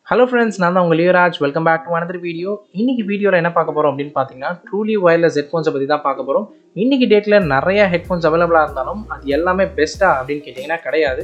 Hello friends, நான் தான் உங்கள் Leoraj. Welcome back to another video. இன்னைக்கு வீடியோவில் என்ன பார்க்க போகிறோம் அப்படின்னு பார்த்தீங்கன்னா ட்ரூலி வயர்லெஸ் ஹெட்ஃபோன்ஸை பற்றி தான் பார்க்க போகிறோம். இன்னைக்கு டேட்டில் நிறைய ஹெட்ஃபோன்ஸ் அவைலபிளாக இருந்தாலும் அது எல்லாமே பெஸ்ட்டா அப்படின்னு கேட்டிங்கன்னா கிடையாது.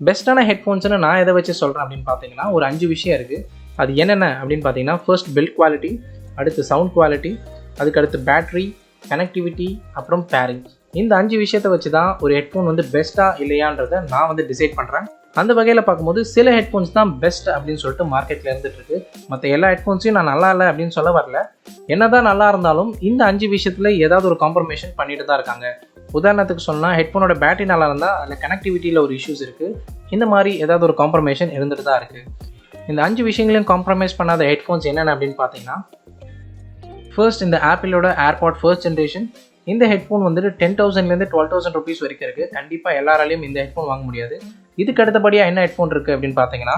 பெஸ்ட்டான ஹெட்ஃபோன்ஸ்னு நான் எதை வச்சு சொல்கிறேன் அப்படின்னு பார்த்தீங்கன்னா ஒரு 5 விஷயம் இருக்குது. அது என்னென்ன அப்படின்னு பார்த்தீங்கன்னா ஃபர்ஸ்ட் பில்ட் குவாலிட்டி, அடுத்து சவுண்ட் குவாலிட்டி, அதுக்கடுத்து பேட்ரி, கனெக்டிவிட்டி, அப்புறம் பேரிங். இந்த 5 விஷயத்தை வச்சு தான் ஒரு ஹெட்ஃபோன் வந்து பெஸ்ட்டாக இல்லையான்றதை நான் டிசைட் பண்ணுறேன். அந்த வகையில் பார்க்கும்போது சில ஹெட்ஃபோன்ஸ் தான் பெஸ்ட் அப்படின்னு சொல்லிட்டு மார்க்கெட்டில் இருந்துகிட்ருக்கு. மற்ற எல்லா ஹெட்ஃபோன்ஸையும் நான் நல்லா இல்லை அப்படின்னு சொல்ல வரல. என்ன தான் நல்லா இருந்தாலும் இந்த 5 விஷயத்தில் ஏதாவது ஒரு காம்ப்ரமைசேஷன் பண்ணிட்டு தான் இருக்காங்க. உதாரணத்துக்கு சொன்னால் ஹெட்ஃபோனோட பேட்டரி நல்லா இருந்தால் அதில் கனெக்டிவிட்டியில் ஒரு இஷ்யூஸ் இருக்குது. இந்த மாதிரி ஏதாவது ஒரு காம்ப்ரமைசேஷன் இருந்துட்டு தான் இருக்குது. இந்த 5 விஷயங்களையும் காம்ப்ரமைஸ் பண்ணாத ஹெட்ஃபோன்ஸ் என்னென்ன அப்படின்னு பார்த்தீங்கன்னா ஃபர்ஸ்ட் இந்த ஆப்பிளோட ஏர்பாட் ஃபர்ஸ்ட் ஜென்ரேஷன். இந்த ஹெட்ஃபோன் 10,000லேருந்து 12,000 ருபீஸ் வரைக்கும் இருக்குது. கண்டிப்பாக எல்லாராலையும் இந்த ஹெட்ஃபோன் வாங்க முடியாது. இதுக்கு அடுத்தபடியாக என்ன ஹெட்ஃபோன் இருக்குது அப்படின்னு பார்த்தீங்கன்னா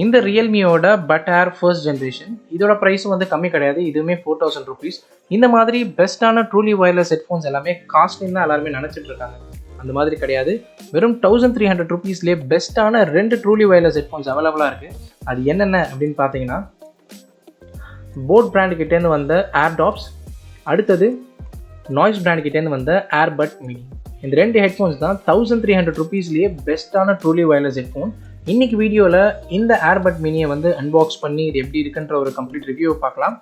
இந்த ரியல்மியோட பட் ஏர் ஃபர்ஸ்ட் ஜென்ரேஷன். இதோட ப்ரைஸும் கம்மி கிடையாது. இதுவுமே 4,000 ருபீஸ். இந்த மாதிரி பெஸ்ட்டான ட்ரூலி வயர்லெஸ் ஹெட்ஃபோன்ஸ் எல்லாமே காஸ்ட்லின்னு தான் எல்லாருமே நினச்சிட்டு இருக்காங்க. அந்த மாதிரி கிடையாது. வெறும் 1,300 ருபீஸ்லேயே பெஸ்ட்டான 2 ட்ரூலி வயர்லெஸ் ஹெட்ஃபோன்ஸ் அவைலபிளாக இருக்குது. அது என்னென்ன அப்படின்னு பார்த்தீங்கன்னா போட் பிராண்டுக்கிட்டேருந்து வந்த ஏர்டாப்ஸ், அடுத்தது நாய்ஸ் பிராண்டுக்கிட்டேருந்து வந்த ஏர்பட் மினி. இந்த 2 ஹெட்ஃபோன்ஸ் தான் 1,300 ருபீஸ்லேயே பெஸ்ட்டான ட்ரூலி வயர்லெஸ் ஹெட்ஃபோன். இன்றைக்கி வீடியோவில் இந்த ஏர்பட் மினியை அன்பாக்ஸ் பண்ணி இது எப்படி இருக்குன்ற ஒரு கம்ப்ளீட் ரிவ்யூவை பார்க்கலாம்.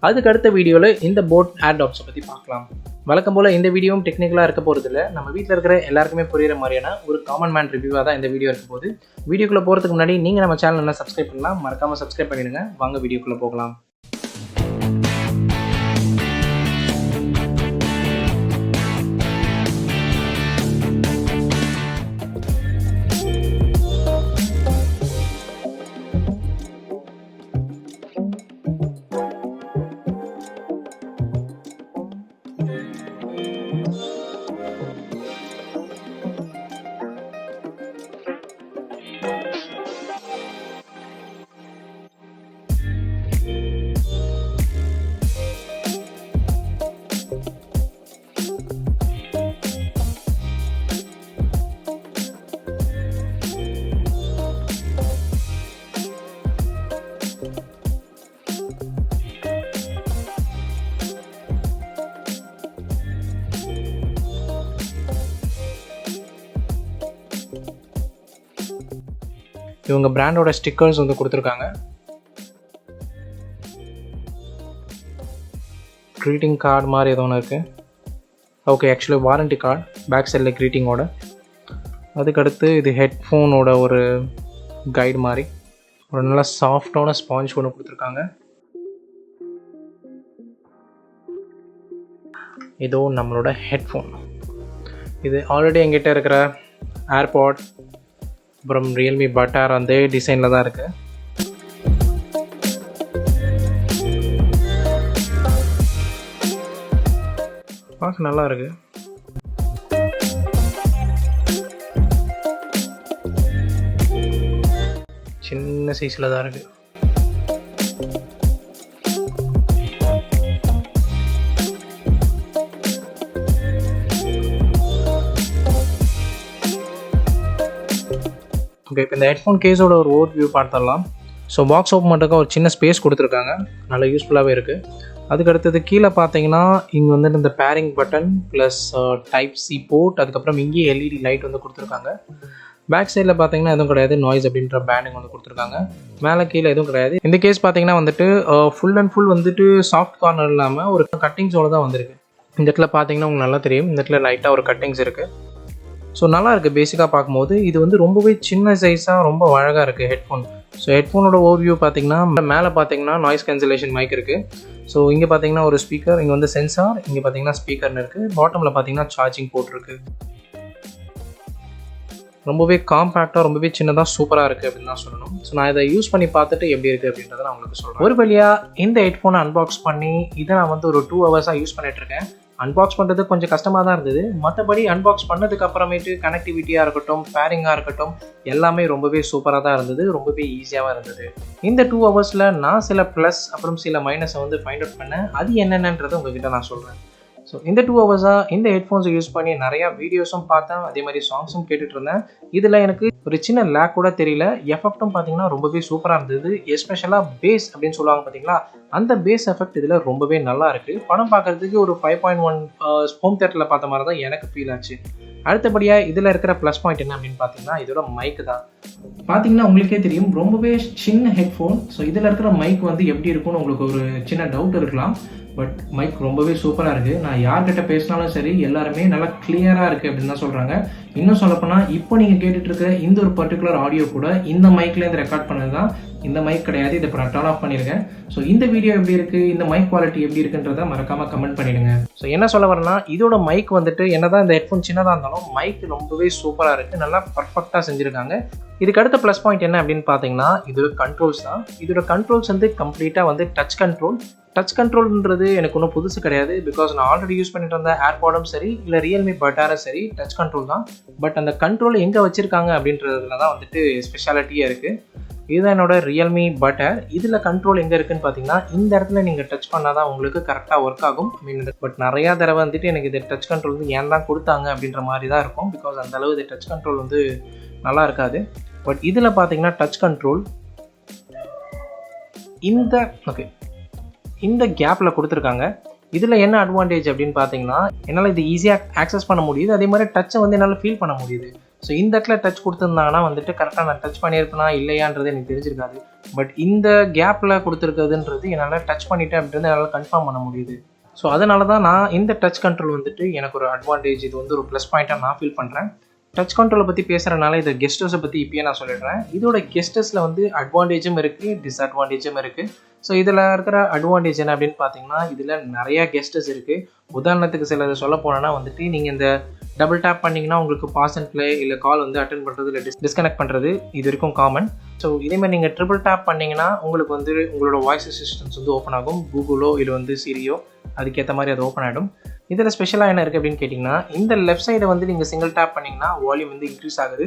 அதுக்கு அடுத்த வீடியோவில் இந்த போட் ஏர்டாப்ஸை பற்றி பார்க்கலாம். வழக்கம் போல் இந்த வீடியோவும் டெக்னிக்கலாக இருக்க போகிறதில்ல. நம்ம வீட்டில் இருக்கிற எல்லாருக்குமே புரிகிற மாதிரியான ஒரு காமன் மேன் ரிவ்யூவாக தான் இந்த வீடியோ இருக்க போகுது. வீடியோக்குள்ளே போகிறதுக்கு முன்னாடி நீங்கள் நம்ம சேனல் என்ன சப்ஸ்கிரைப் பண்ணலாம், மறக்காமல் சப்ஸ்கிரைப் பண்ணிடுங்க. வாங்க வீடியோக்குள்ளே போகலாம். இவங்க பிராண்டோட ஸ்டிக்கர்ஸ் கொடுத்துருக்காங்க. க்ரீட்டிங் கார்டு மாதிரி ஏதோ ஒன்று இருக்குது. Okay, actually warranty card back சைடில் க்ரீட்டிங்கோட. அதுக்கடுத்து இது ஹெட்ஃபோனோட ஒரு கைடு மாதிரி ஒரு நல்ல சாஃப்டான ஸ்பாஞ்ச் ஒன்று கொடுத்துருக்காங்க. இதோ நம்மளோட ஹெட்ஃபோன். இது ஆல்ரெடி எங்கிட்ட இருக்கிற ஏர்பாட் அப்புறம் ரியல்மி பட் ஏர் அந்த டிசைனில் தான் இருக்குது. பார்க்க நல்லா இருக்குது. சின்ன சைஸில் தான் இருக்குது. ஓகே, இப்போ இந்த ஹெட்ஃபோன் கேஸோட ஒரு ஓவர் வியூ பார்த்துடலாம். ஸோ பாக்ஸ் ஓப்பன் பண்ணுறதுக்கு ஒரு சின்ன ஸ்பேஸ் கொடுத்துருக்காங்க. நல்லா யூஸ்ஃபுல்லாகவே இருக்குது. அதுக்கடுத்தது கீழே பார்த்தீங்கன்னா இங்கே இந்த pairing button plus type C port, அதுக்கப்புறம் இங்கேயே எல்இடி லைட் கொடுத்துருக்காங்க. பேக் சைடில் பார்த்தீங்கன்னா எதுவும் கிடையாது. நாய்ஸ் அப்படின்ற பேண்டிங் கொடுத்துருக்காங்க. மேலே கீழே எதுவும் கிடையாது. இந்த கேஸ் பார்த்தீங்கன்னா full and full soft corner இல்லாமல் ஒரு கட்டிங்ஸோடு தான் வந்திருக்கு. இந்த இடத்துல பார்த்தீங்கன்னா உங்களுக்கு நல்லா தெரியும். இந்த இடத்துல லைட்டாக ஒரு கட்டிங்ஸ் இருக்குது. ஸோ நல்லா இருக்குது. பேசிக்காக பார்க்கும்போது இது ரொம்பவே சின்ன சைஸாக ரொம்ப அழகாக இருக்குது ஹெட்ஃபோன். ஸோ ஹெட்ஃபோனோட ஓவர்வியூ பார்த்தீங்கன்னா மேலே பார்த்தீங்கன்னா நாய்ஸ் கேன்சலேஷன் மைக் இருக்குது. ஸோ இங்கே பார்த்தீங்கன்னா ஒரு ஸ்பீக்கர், இங்கே சென்சார், இங்கே பார்த்தீங்கன்னா ஸ்பீக்கர்னு இருக்குது. பாட்டமில் பார்த்தீங்கன்னா சார்ஜிங் போர்ட் இருக்குது. ரொம்பவே காம்பேக்டாக ரொம்பவே சின்னதாக சூப்பராக இருக்குது அப்படின்னு தான் சொல்லணும். ஸோ நான் இதை யூஸ் பண்ணி பார்த்துட்டு எப்படி இருக்குது அப்படின்றத நான் உங்களுக்கு சொல்கிறேன். ஒரு வழியாக இந்த ஹெட்ஃபோனை அன்பாக்ஸ் பண்ணி இதை நான் ஒரு 2 ஹவர்ஸாக யூஸ் பண்ணிகிட்ருக்கேன். அன்பாக்ஸ் பண்ணுறது கொஞ்சம் கஷ்டமாக தான் இருந்தது. மற்றபடி அன்பாக்ஸ் பண்ணதுக்கு அப்புறமேட்டு கனெக்டிவிட்டியாக இருக்கட்டும், பேரிங்காக இருக்கட்டும், எல்லாமே ரொம்பவே சூப்பராக தான் இருந்தது. ரொம்பவே ஈஸியாகவும் இருந்தது. இந்த 2 ஹவர்ஸில் நான் சில ப்ளஸ் அப்புறம் சில மைனஸை ஃபைண்ட் அவுட் பண்ணேன். அது என்னென்னன்றதை உங்ககிட்ட நான் சொல்கிறேன். ஸோ இந்த 2 ஹவர்ஸாக இந்த ஹெட்ஃபோன்ஸை யூஸ் பண்ணி நிறையா வீடியோஸும் பார்த்தேன், அதே மாதிரி சாங்ஸும் கேட்டுட்டு இருந்தேன். இதில் எனக்கு ஒரு சின்ன லேக் கூட தெரியல. எஃபெக்ட்டும் பார்த்தீங்கன்னா ரொம்பவே சூப்பராக இருந்தது. எஸ்பெஷலாக பேஸ் அப்படின்னு சொல்லுவாங்க பார்த்தீங்களா, அந்த பேஸ் எஃபெக்ட் இதில் ரொம்பவே நல்லா இருக்குது. படம் பார்க்குறதுக்கு ஒரு 5.1 ஹோம் தியேட்டரில் பார்த்த மாதிரி தான் எனக்கு ஃபீல் ஆச்சு. அடுத்தபடியாக இதில் இருக்கிற ப்ளஸ் பாயிண்ட் என்ன அப்படின்னு பார்த்தீங்கன்னா இதோட மைக்கு தான். பார்த்தீங்கன்னா உங்களுக்கே தெரியும், ரொம்பவே சின்ன ஹெட்ஃபோன். ஸோ இதில் இருக்கிற மைக் வந்து எப்படி இருக்கும்னு உங்களுக்கு ஒரு சின்ன டவுட் இருக்கலாம். பட் மைக் ரொம்பவே சூப்பராக இருக்குது. நான் யார்கிட்ட பேசினாலும் சரி எல்லாருமே நல்லா கிளியராக இருக்குது அப்படின்னு தான் சொல்கிறாங்க. இன்னும் சொல்லப்போனால் இப்போ நீங்கள் கேட்டுட்டு இருக்கிற இந்த ஒரு பர்டிகுலர் ஆடியோ கூட இந்த மைக்லேருந்து ரெக்கார்ட் பண்ணது தான். இந்த மைக் கிடையாது, இதை இப்போ நான் டர்ன் ஆஃப் பண்ணியிருக்கேன். ஸோ இந்த வீடியோ எப்படி இருக்குது, இந்த மைக் குவாலிட்டி எப்படி இருக்குன்றதை மறக்காமல் கமெண்ட் பண்ணிடுங்க. ஸோ என்ன சொல்ல வரேன்னா, இதோட மைக் வந்துட்டு என்னதான் இந்த ஹெட்ஃபோன் சின்னதாக இருந்தாலும் மைக் ரொம்பவே சூப்பராக இருக்குது, நல்லா பர்ஃபெக்டாக செஞ்சுருக்காங்க. இதுக்கு அடுத்த ப்ளஸ் பாயிண்ட் என்ன அப்படின்னு பார்த்தீங்கன்னா இதோட கண்ட்ரோல்ஸ் தான். இதோட கண்ட்ரோல்ஸ் வந்து கம்ப்ளீட்டாக வந்து டச் கண்ட்ரோல். டச் கண்ட்ரோல்ன்றது எனக்கு ஒன்றும் புதுசு கிடையாது. பிகாஸ் நான் ஆல்ரெடி யூஸ் பண்ணிட்டு இருந்த ஏர்பாடும் சரி இல்லை ரியல்மி பட்டாரும் சரி டச் கண்ட்ரோல் தான். பட் அந்த கண்ட்ரோல் எங்கே வச்சுருக்காங்க அப்படின்றதுல தான் வந்துட்டு ஸ்பெஷாலிட்டியாக இருக்குது. இதுதான் என்னோட ரியல்மி பட்டர். இதில் கண்ட்ரோல் எங்கே இருக்குதுன்னு பார்த்தீங்கன்னா இந்த இடத்துல நீங்கள் டச் பண்ணால் தான் உங்களுக்கு கரெக்டாக ஒர்க் ஆகும். பட் நிறையா தடவை வந்துட்டு எனக்கு இது டச் கண்ட்ரோல் வந்து ஏன் தான் கொடுத்தாங்க அப்படின்ற மாதிரி தான் இருக்கும். பிகாஸ் அந்தளவு இது டச் கண்ட்ரோல் வந்து நல்லா இருக்காது. பட் இதில் பார்த்தீங்கன்னா டச் கண்ட்ரோல் இந்த கேப்பில் கொடுத்துருக்காங்க. இதில் என்ன அட்வான்டேஜ் அப்படின்னு பார்த்தீங்கன்னா என்னால் இது ஈஸியாக ஆக்சஸ் பண்ண முடியுது, அதே மாதிரி டச்சை வந்து என்னால் ஃபீல் பண்ண முடியுது. ஸோ இந்த இடத்துல டச் கொடுத்துருந்தாங்கன்னா வந்துட்டு கரெக்டாக நான் டச் பண்ணியிருப்பேனா இல்லையான்றது எனக்கு தெரிஞ்சிருக்காது. பட் இந்த கேப்பில் கொடுத்துருக்குதுன்றது என்னால் டச் பண்ணிட்டேன் அப்படின்றது என்னால் கன்ஃபார்ம் பண்ண முடியுது. ஸோ அதனால தான் நான் இந்த டச் கண்ட்ரோல் வந்துட்டு எனக்கு ஒரு அட்வான்டேஜ், இது வந்து ஒரு ப்ளஸ் பாயிண்ட்டாக நான் ஃபீல் பண்ணுறேன். டச் கண்ட்ரோலை பற்றி பேசுகிறனால இதை கெஸ்டர்ஸை பற்றி இப்போயே நான் சொல்லிடுறேன். இதோட கெஸ்டர்ஸில் வந்து அட்வான்டேஜும் இருக்குது, டிஸ்அட்வான்டேஜும் இருக்குது. ஸோ இதில் இருக்கிற அட்வான்டேஜ் என்ன அப்படின்னு பார்த்தீங்கன்னா இதில் நிறையா கெஸ்டர்ஸ் இருக்குது. உதாரணத்துக்கு சிலது சொல்ல போனோன்னா வந்துட்டு நீங்கள் இந்த டபுள் டேப் பண்ணிங்கன்னா உங்களுக்கு பாஸ் அண்ட் ப்ளே இல்லை கால் வந்து அட்டென்ட் பண்ணுறது இல்லை டிஸ்கனெக்ட் பண்ணுறது இது வரைக்கும் காமன். ஸோ இதேமாதிரி நீங்கள் ட்ரிபிள் டேப் பண்ணிங்கன்னா உங்களுக்கு வந்து உங்களோட வாய்ஸ் அசிஸ்டன்ஸ் வந்து ஓப்பன் ஆகும். கூகுளோ இல்லை வந்து சிரியோ அதுக்கேற்ற மாதிரி அது ஓப்பன் ஆகிடும். இதில் ஸ்பெஷலாக என்ன இருக்குது அப்படின்னு கேட்டிங்கன்னா இந்த லெஃப்ட் சைடை வந்து நீங்கள் சிங்கிள் டேப் பண்ணிங்கன்னா வால்யூம் வந்து இன்க்ரீஸ் ஆகுது,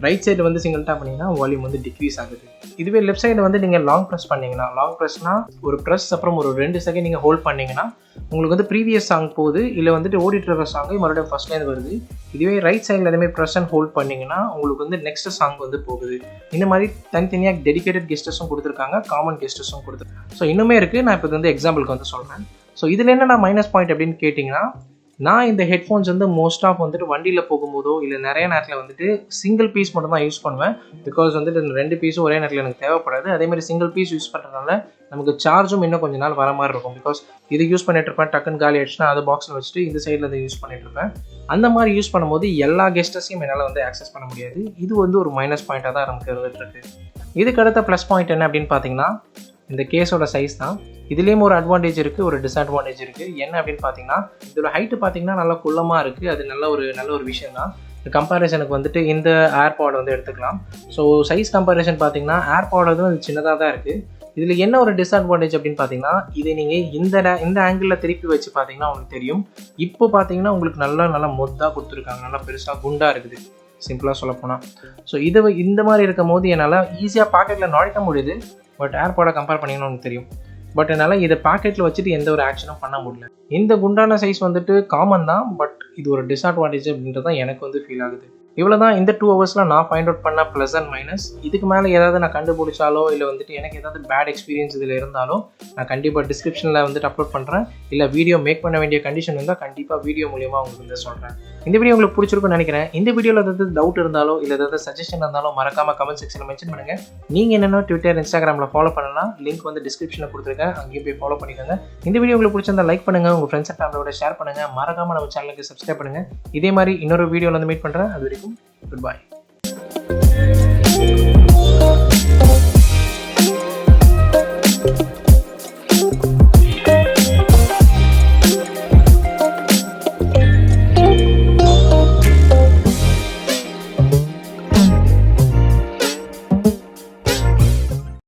ரைட் சைடு வந்து சிங்கிள் டேப் பண்ணிங்கன்னா வால்யூம் வந்து டிக்ரீஸ் ஆகுது. இதுவே லெஃப்ட் சைடு வந்து நீங்கள் லாங் ப்ரெஸ் பண்ணிங்கன்னா, லாங் ப்ரெஸ்னால் ஒரு ப்ரெஸ் அப்புறம் ஒரு 2 செகண்ட் நீங்கள் ஹோல்ட் பண்ணிங்கன்னா உங்களுக்கு வந்து ப்ரீவியஸ் சாங் போகுது, இல்லை வந்துட்டு ஓடிட்டு இருக்கிற சாங்கு மறுபடியும் ஃபஸ்ட்லேருந்து வருது. இதுவே ரைட் சைடில் எதுவுமே ப்ரெஸ் அண்ட் ஹோல்ட் பண்ணிங்கன்னா உங்களுக்கு வந்து நெக்ஸ்ட் சாங் வந்து போகுது. இந்த மாதிரி தனித்தனியாக டெடிகேட்டட் கெஸ்டர்ஸும் கொடுத்துருக்காங்க, காமன் கெஸ்டர்ஸும் கொடுத்துருக்காங்க. ஸோ இன்னுமே இருக்குது, நான் இப்போ வந்து எக்ஸாம்பிளுக்கு வந்து சொல்கிறேன். ஸோ இதில் என்ன நான் மைனஸ் பாயிண்ட் அப்படின்னு கேட்டிங்கன்னா நான் இந்த ஹெட்ஃபோன்ஸ் வந்து மோஸ்ட் ஆஃப் வந்துட்டு வண்டியில் போகும்போதோ இல்லை நிறைய நேரத்தில் வந்துட்டு சிங்கிள் பீஸ் மட்டும் தான் யூஸ் பண்ணுவேன். பிகாஸ் வந்துட்டு இந்த 2 பீஸும் ஒரே நேரத்தில் எனக்கு தேவைப்படாது. அதேமாதிரி சிங்கிள் பீஸ் யூஸ் பண்ணுறதுனால நமக்கு சார்ஜும் இன்னும் கொஞ்சம் நாள் வர மாதிரி இருக்கும். பிகாஸ் இது யூஸ் பண்ணிட்டு இருப்பேன், டக்குன்னு காலி ஆயிடுச்சுன்னா அதை பாக்ஸில் வச்சுட்டு இந்த சைடில் அதை யூஸ் பண்ணிட்டு இருப்பேன். அந்த மாதிரி யூஸ் பண்ணும்போது எல்லா கெஸ்டர்ஸையும் என்னால் வந்து ஆக்சஸ் பண்ண முடியாது. இது வந்து ஒரு மைனஸ் பாயிண்ட்டாக தான் நமக்கு இருந்துகிட்ருக்கு. இதுக்கு அடுத்த ப்ளஸ் பாயிண்ட் என்ன அப்படின்னு பார்த்தீங்கன்னா இந்த கேஸோட சைஸ் தான். இதுலேயும் ஒரு அட்வான்டேஜ் இருக்குது, ஒரு டிஸ்அட்வான்டேஜ் இருக்குது. என்ன அப்படின்னு பார்த்தீங்கன்னா இதோட ஹைட்டு பார்த்தீங்கன்னா நல்லா குள்ளமாக இருக்குது, அது நல்ல ஒரு விஷயம் தான். கம்பேரிசனுக்கு வந்துட்டு இந்த ஏர்பாட் வந்து எடுத்துக்கலாம். ஸோ சைஸ் கம்பேரிசன் பார்த்தீங்கன்னா ஏர்பாட் வந்து அது சின்னதாக தான் இருக்குது. இதில் என்ன ஒரு டிஸ்அட்வான்டேஜ் அப்படின்னு பார்த்தீங்கன்னா இதை நீங்கள் இந்த ஆங்கிளில் திருப்பி வச்சு பார்த்தீங்கன்னா உங்களுக்கு தெரியும். இப்போ பார்த்தீங்கன்னா உங்களுக்கு நல்லா மொத்தாக கொடுத்துருக்காங்க, நல்லா பெருசாக குண்டாக இருக்குது சிம்பிளாக சொல்லப்போனால். ஸோ இந்த மாதிரி இருக்கும் போது என்னால் ஈஸியாக பாக்கெட்டில் நுழைக்க முடியுது. பட் ஏர்பாடை கம்பேர் பண்ணிங்கன்னா உங்களுக்கு தெரியும். பட் என்னால் இதை பாக்கெட்டில் வச்சுட்டு எந்த ஒரு ஆக்ஷனும் பண்ண முடியல. இந்த குண்டான சைஸ் வந்துட்டு காமன் தான், பட் இது ஒரு டிஸ்அட்வான்டேஜ் அப்படின்றது தான் எனக்கு வந்து ஃபீல் ஆகுது. இவ்வளோ தான் இந்த 2 ஹவர்ஸில் நான் ஃபைண்ட் அவுட் பண்ண ப்ளஸ் அண்ட் மைனஸ். இதுக்கு மேலே ஏதாவது நான் கண்டுபிடிச்சாலோ இல்லை வந்துட்டு எனக்கு ஏதாவது பேட் எக்ஸ்பீரியன்ஸ் இதில் இருந்தாலோ நான் கண்டிப்பாக டிஸ்கிரிப்ஷனில் வந்துட்டு அப்லோட் பண்ணுறேன். இல்லை வீடியோ மேக் பண்ண வேண்டிய கண்டிஷன் இருந்தால் கண்டிப்பாக வீடியோ மூலியமாக உங்களுக்கு வந்து சொல்கிறேன். இந்த வீடியோ உங்களுக்கு பிடிச்சிருக்குன்னு நினைக்கிறேன். இந்த வீடியோவில் ஏதாவது டவுட் இருந்தாலோ இல்லை ஏதாவது சஜஷன் இருந்தாலும் மறக்காமல் கமெண்ட் செக்ஷனில் மென்ஷன் பண்ணுங்கள். நீங்கள் என்னென்ன ட்விட்டர், இன்ஸ்டாகிராமில் ஃபாலோ பண்ணலாம், லிங்க் வந்து டிஸ்கிரிப்ஷனில் கொடுத்துருக்கேன், அங்கேயும் போய் ஃபாலோ பண்ணிக்கோங்க. இந்த வீடியோ உங்களுக்கு பிடிச்சிருந்தா லைக் பண்ணுங்கள், உங்கள் ஃப்ரெண்ட்ஸ் அண்ட் ஃபேமிலியோட ஷேர் பண்ணுங்கள், மறக்காமல் நம்ம சேனலுக்கு சப்ஸ்கிரைப் பண்ணுங்கள். இதே மாதிரி இன்னொரு வீடியோவில் வந்து மீட் பண்ணுறேன். அது வரைக்கும் குட் பை.